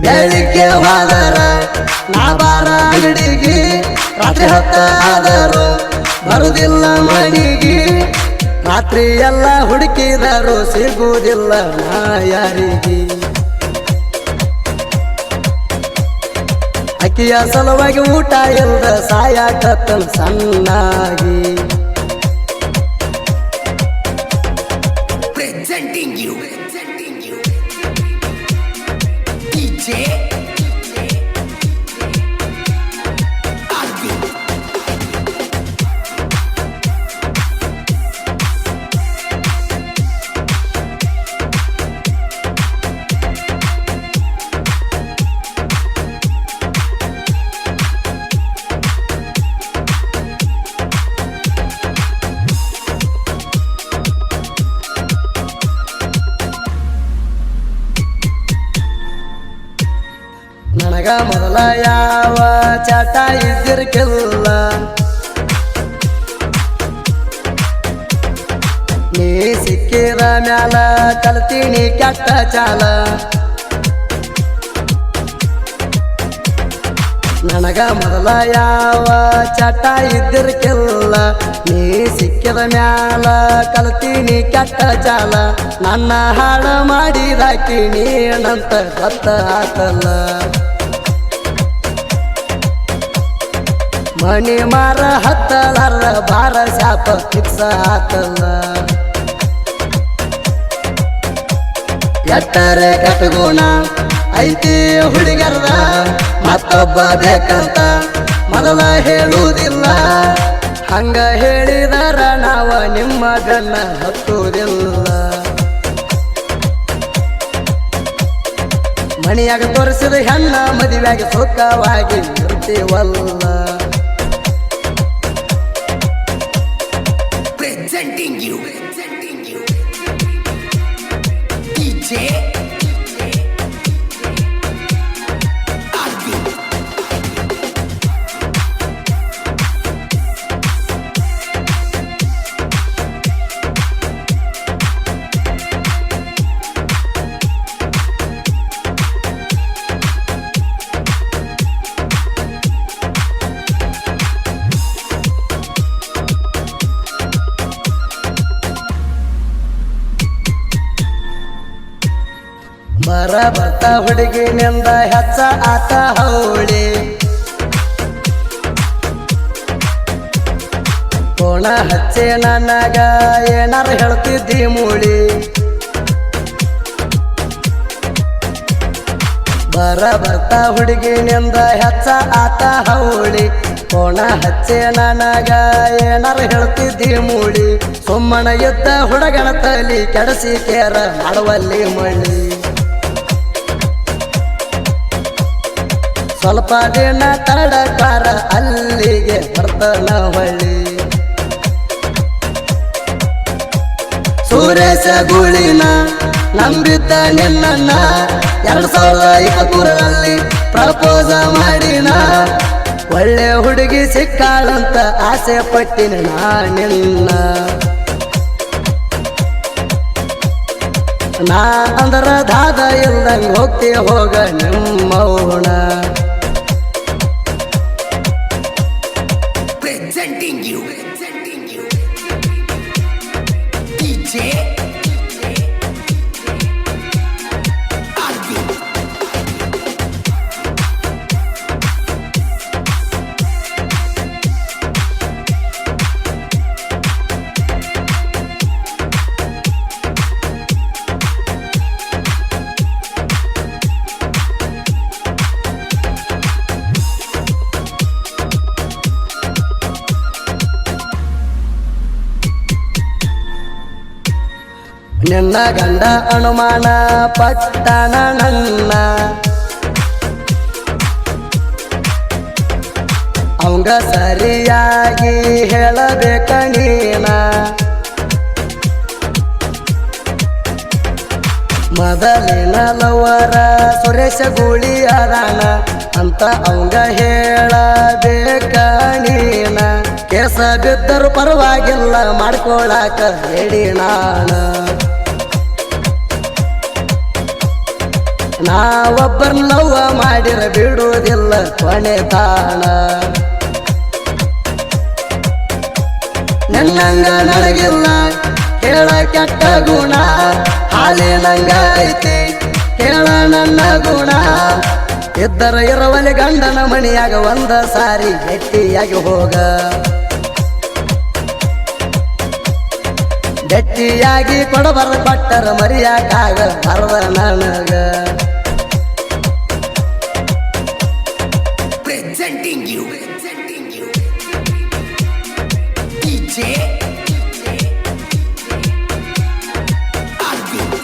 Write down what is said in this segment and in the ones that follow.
ಬೆಳಿಗ್ಗೆ ಹೋದರ ನಾ ಬಾರ ಅಂಗಡಿಗೆ ರಾತ್ರಿ ಹೊತ್ತ ಆದರು ಬರುದಿಲ್ಲ ಮನೆಗೆ ರಾತ್ರಿ ಎಲ್ಲ ಹುಡುಕಿದರು ಸಿಗುವುದಿಲ್ಲ ನಾ ಯಾರಿಗೆ ಅಕ್ಕಿಯ ಸಲುವಾಗಿ ಊಟ ಇಲ್ದ ಸಾಯಾಕತ್ತನ ಸಣ್ಣಾಗಿ Presenting you DJ Arvi ನನಗ ಮೊದಲ ಯಾವ ಚಟ ಇದ್ದಿರ್ಕಿಲ್ಲ ನೀ ಸಿಕ್ಕಿದ ಮ್ಯಾಲ ಕಲ್ತೀನಿ ಕೆಟ್ಟ ಚಾಲ ನನಗ ಮೊದಲ ಯಾವ ಚಟ ಇದ್ದಿರ್ಕಿಲ್ಲ ನೀ ಸಿಕ್ಕಿದ ಮ್ಯಾಲ ಕಲ್ತೀನಿ ಕೆಟ್ಟ ಚಾಲ ನನ್ನ ಹಾಳ ಮಾಡಿದಾಕಿ ನೀನಂತ ಗೊತ್ತ ಆತಲ್ಲ ಮಣಿ ಮಾರ ಹತ್ತಲಾರ ಬಾರ ಶಾಪ ಫಿಕ್ಸ್ ಆತಲ್ಲ ಎಟ್ಟರೆ ಕಟ್ಗುಣ ಐತಿ ಹುಡುಗರದ ಮತ್ತೊಬ್ಬ ಬೇಕಂತ ಮೊದಲ ಹೇಳುವುದಿಲ್ಲ ಹಂಗ ಹೇಳಿದರ ನಾವ ನಿಮ್ಮ ಗನ್ನ ಹತ್ತುವುದಿಲ್ಲ ಮಣಿಯಾಗ ತೋರಿಸಿದ ಹೆಣ್ಣ ಮದುವೆಯಾಗಿ ಸುಖವಾಗಿ ಇರ್ತೀವಲ್ಲ Presenting you DJ Arvi ಬರ ಬರ್ತ ಹುಡುಗಿನಿಂದ ಹೆಚ್ಚ ಆತ ಹೌಳಿ ಕೋಣ ಹಚ್ಚೆ ನನಗ ಏನಾರ ಹೇಳ್ತಿದ್ದಿ ಮೂಳಿ ಬರ ಬರ್ತ ಹುಡುಗಿನಿಂದ ಹೆಚ್ಚ ಆತ ಹೌಳಿ ಕೋಣ ಹಚ್ಚೆ ನನಗ ಏನಾರ ಹೇಳ್ತಿದ್ದಿ ಮೂಳಿ ಸುಮ್ಮನ ಯುದ್ಧ ಹುಡುಗನ ತಲಿ ಕೆಡಸಿ ಕೇರ ಮಾಡುವಲ್ಲಿ ಮಳ್ಳಿ ಸ್ವಲ್ಪ ದಿನ ತಡಕಾರ ಅಲ್ಲಿಗೆ ಬರ್ತನ ಹೊಳ್ಳಿ ಸುರೇಶ ಗುಳಿನ ನಂಬಿದ್ದ ನಿನ್ನ 2023ರಲ್ಲಿ ಪ್ರಪೋಸ ಮಾಡಿನ ಒಳ್ಳೆ ಹುಡುಗಿ ಸಿಕ್ಕಾಳಂತ ಆಸೆ ಪಟ್ಟಿನ ನಿನ್ನ ನಾ ಅಂದ್ರ ದಾದ ಇಲ್ದಂಗ ಹೋಗ್ತಿ ಹೋಗ ನಿಮ್ಮವಣ Presenting you DJ Arvi ನಿನ್ನ ಗಂಡ ಅನುಮಾನ ಪಟ್ಟಣ ನನ್ನ ಅವಂಗ ಸರಿಯಾಗಿ ಹೇಳಬೇಕ ನೀನ ಮೊದಲಿನ ಲವರ ಸುರೇಶ ಗುಳಿ ಅದಾನ ಅಂತ ಅವಂಗ ಹೇಳಬೇಕ ನೀನ ಕೇಸ ಬಿದ್ದರು ಪರವಾಗಿಲ್ಲ ಮಾಡ್ಕೊಳಕ ಹೇಳಿ ನಾನ ನಾವೊಬ್ಬರ ಲವ್ವ ಮಾಡಿರ ಬಿಡುವುದಿಲ್ಲ ಕೊನೆ ತಾಣ ನನ್ನಂಗ ನನಗಿಲ್ಲ ಹೇಳ ಕೆಟ್ಟ ಗುಣ ಹಾಲಿನಂಗ ಐತಿ ಹೇಳ ನನ್ನ ಗುಣ ಇದ್ದರ ಇರವಲಿ ಗಂಡನ ಮಣಿಯಾಗ ಒಂದ ಸಾರಿ ಗಟ್ಟಿಯಾಗಿ ಹೋಗ ಗಟ್ಟಿಯಾಗಿ ಕೊಡಬಾರ ಕೊಟ್ಟರ ಮರಿಯಾಕಾಗ ಬರದ ನನಗ Presenting you. DJ Arvind.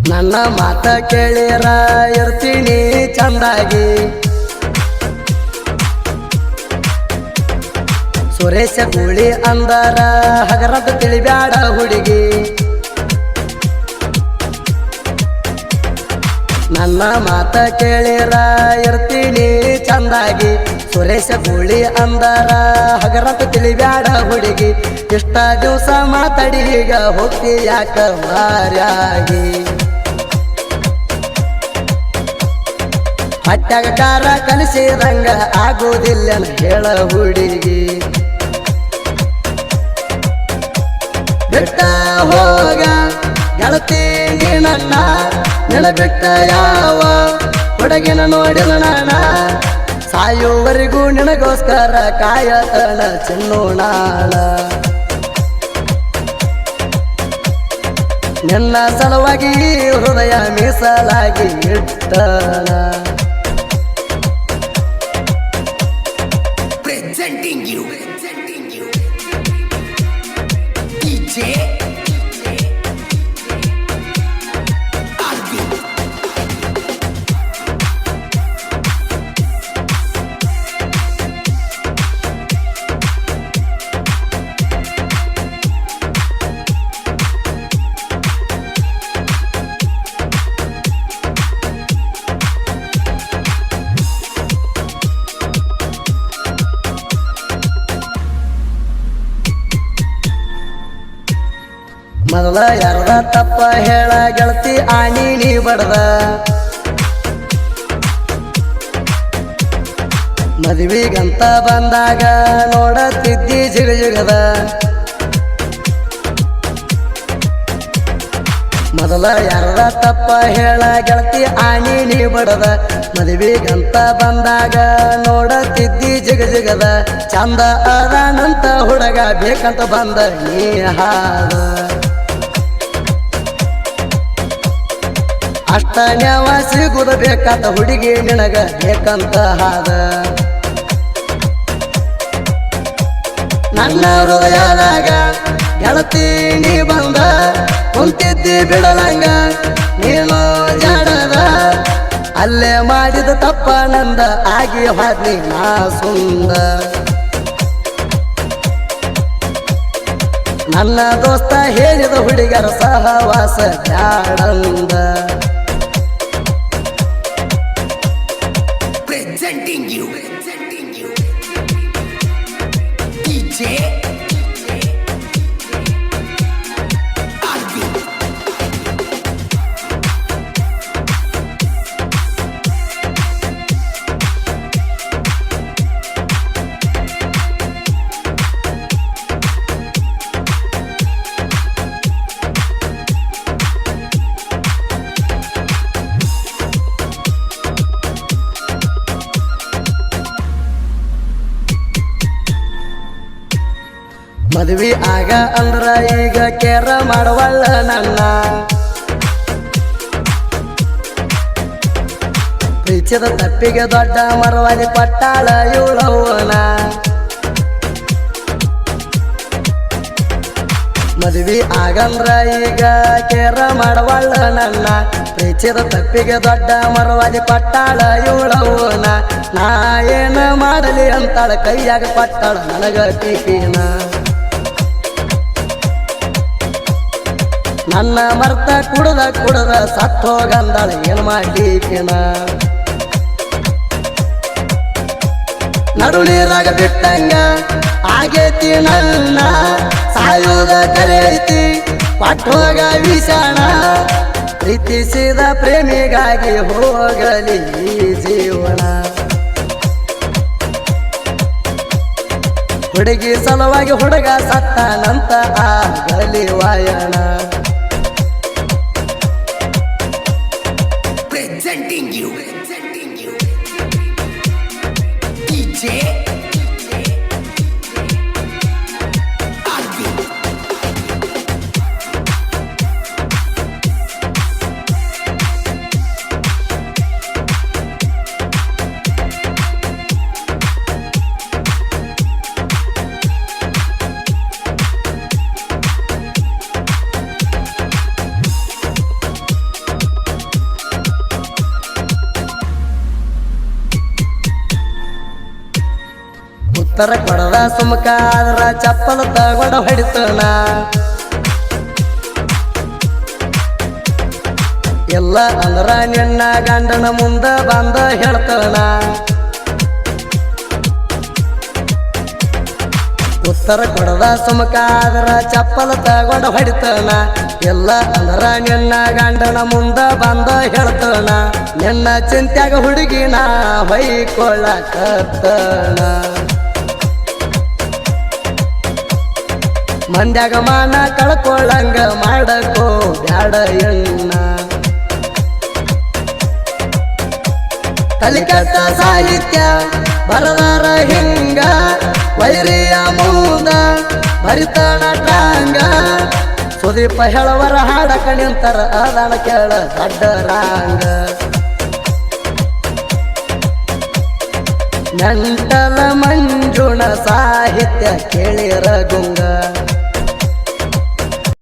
ನನ್ನ ಮಾತ ಕೇಳಿರ ಇರ್ತೀನಿ ಚಂದಾಗಿ ಸುರೇಶ ಗೂಳಿ ಅಂದರ ಹಗರದ ತಿಳಿಬ್ಯಾಡ ಹುಡುಗಿ ನನ್ನ ಮಾತ ಕೇಳಿರ ಇರ್ತೀನಿ ಚಂದಾಗಿ ಸುರೇಶ ಗೂಳಿ ಅಂದರ ಹಗರದ ತಿಳಿಬ್ಯಾಡ ಹುಡುಗಿ ಇಷ್ಟ ದಿವಸ ಮಾತಾಡಿ ಈಗ ಹೋಗ್ತಿ ಯಾಕ ಮಾರ್ಯಾಗಿ ಹಟ್ಟಾಗ ಕಾರ ಕಲಿಸಿದಂಗ ಆಗೋದಿಲ್ಲ ಹೇಳ ಹುಡುಗಿ ಬಿಟ್ಟ ಹೋಗ ಗೆಳತಿ ನನ್ನ ನೆನ ಬಿಟ್ಟ ಯಾವ ಹುಡುಗಿನ ನೋಡಿಲ್ಲ ನಾನ ಸಾಯುವರೆಗೂ ನಿನಗೋಸ್ಕರ ಕಾಯತನ ಚಿನ್ನೋಣಾಳ ನಿನ್ನ ಸಲುವಾಗಿ ಹೃದಯ ಮೀಸಲಾಗಿ ಇಟ್ಟಣ Presenting you. DJ Arvind. ಮೊದಲ ಯಾರದ ತಪ್ಪ ಹೇಳ ಗೆಳತಿ ಆಣಿ ನೀ ಬಡದ ಮದುವೆಗಂತ ಬಂದಾಗ ನೋಡತಿದ್ದಿ ಜಿಗದ ಮೊದಲ ಯಾರದ ತಪ್ಪ ಹೇಳ ಗೆಳತಿ ಆಣಿ ನೀ ಬಡದ ಮದುವೆಗಂತ ಬಂದಾಗ ನೋಡತಿದ್ದಿ ಜಿಗದ ಚಂದ ಅದಾನಂತ ಹುಡುಗ ಬೇಕಂತ ಬಂದ ನೀ ಹಾದ ಅಷ್ಟ ನ್ಯಾವ ಸಿಗುದ ಬೇಕಂತ ಹುಡುಗಿ ನಿನಗ ಬೇಕಂತ ಹಾದ ನನ್ನ ಹೃದಯದಾಗ ಗೆಳತಿ ನೀ ಬಂದ ಕುಂತಿದ್ದಿ ಬಿಡಲಂಗ ನೀನು ಜಾಡದ ಅಲ್ಲೇ ಮಾಡಿದ ತಪ್ಪ ನಂದ ಆಗಿ ಹಾದ್ನಿ ನಾ ಸುಂದ ನನ್ನ ದೋಸ್ತ ಹೇಳಿದ ಹುಡುಗರ ಸಹವಾಸ ಬ್ಯಾಡಂದ Presenting you. DJ Arvind. ಮದ್ವಿ ಆಗ ಅಂದ್ರ ಈಗ ಕೇರ ಮಾಡವಲ್ಲ ನನ್ನ ಪ್ರೀತಿದ ತಪ್ಪಿಗೆ ದೊಡ್ಡ ಮರವಾದಿ ಪಟ್ಟಾಳ ಇವಳವ್ವನ ಮದುವೆ ಆಗಂದ್ರ ಈಗ ಕೇರ ಮಾಡವಳ್ಳ ನನ್ನ ಪ್ರೀತಿದ ತಪ್ಪಿಗೆ ದೊಡ್ಡ ಮರವಾದಿ ಪಟ್ಟಾಳ ಇವಳವನ ನಾ ಏನ ಮಾಡಲಿ ಅಂತಾಳ ಕೈಯಾಗ ಪಟ್ಟಾಳ ನನಗ ಟಿಪಿನ ನನ್ನ ಮರ್ತ ಕುಡದ ಸತ್ತೋಗಂದಾಳ ಏನ್ ಮಾಡ್ಲಿಕ್ಕಿನ ನಡುನೀರಾಗ ಬಿಟ್ಟಂಗ ಆಗೇತಿ ನನ್ನ ಸಾಯುವುದ ಕರೆ ಐತಿ ಪಟ್ಟೋಗ ವಿಷಾಣ ಪ್ರೀತಿಸಿದ ಪ್ರೇಮಿಗಾಗಿ ಹೋಗಲಿ ಈ ಜೀವನ ಹುಡುಗಿ ಸಲುವಾಗಿ ಹುಡುಗ ಸತ್ತಾನಂತ ಆಗಲಿ ವಾಯಣ Presenting you. DJ Arvind. ಉತ್ತರ ಕೊಡದ ಸುಮಕ ಆದ್ರ ಚಪ್ಪಲ ತಗೊಂಡ ಹೊಡಿತನ ಎಲ್ಲ ಅಂದ್ರ ನಿನ್ನ ಗಂಡನ ಮುಂದ ಬಂದ ಹೇಳ್ತನ ಉತ್ತರ ಕೊಡದ ಸುಮಕ ಆದ್ರ ಚಪ್ಪಲ ತಗೊಂಡ ಹೊಡಿತನ ಎಲ್ಲ ಅಂದ್ರ ನಿನ್ನ ಗಂಡನ ಮುಂದ ಬಂದ ಹೇಳ್ತನ ನಿನ್ನ ಚಿಂತ್ಯಾಗ ಹುಡುಗಿನ ಹೊಯ್ಕೊಳ್ಳಕತ್ತನ ಮಂಡ್ಯಾಗ ಮಾನ ಕಳ್ಕೊಳ್ಳಂಗ ಮಾಡಕೋ ಬ್ಯಾಡ ಎಣ್ಣ ಕಲಿಕತ್ತ ಸಾಹಿತ್ಯ ಬರದಾರ ಹಿಂಗ ವೈರಿಯ ಮೂದ ಭರಿತನ ಟಾಂಗ ಸುದೀಪ ಹೇಳವರ ಹಾಡಕ ನಿಂತರ ಅದನ ಕೇಳ ದಡ್ಡರಾಂಗ ನೆಂಟಲ ಮಂಜುಣ ಸಾಹಿತ್ಯ ಕೇಳಿರ ಗುಂಗ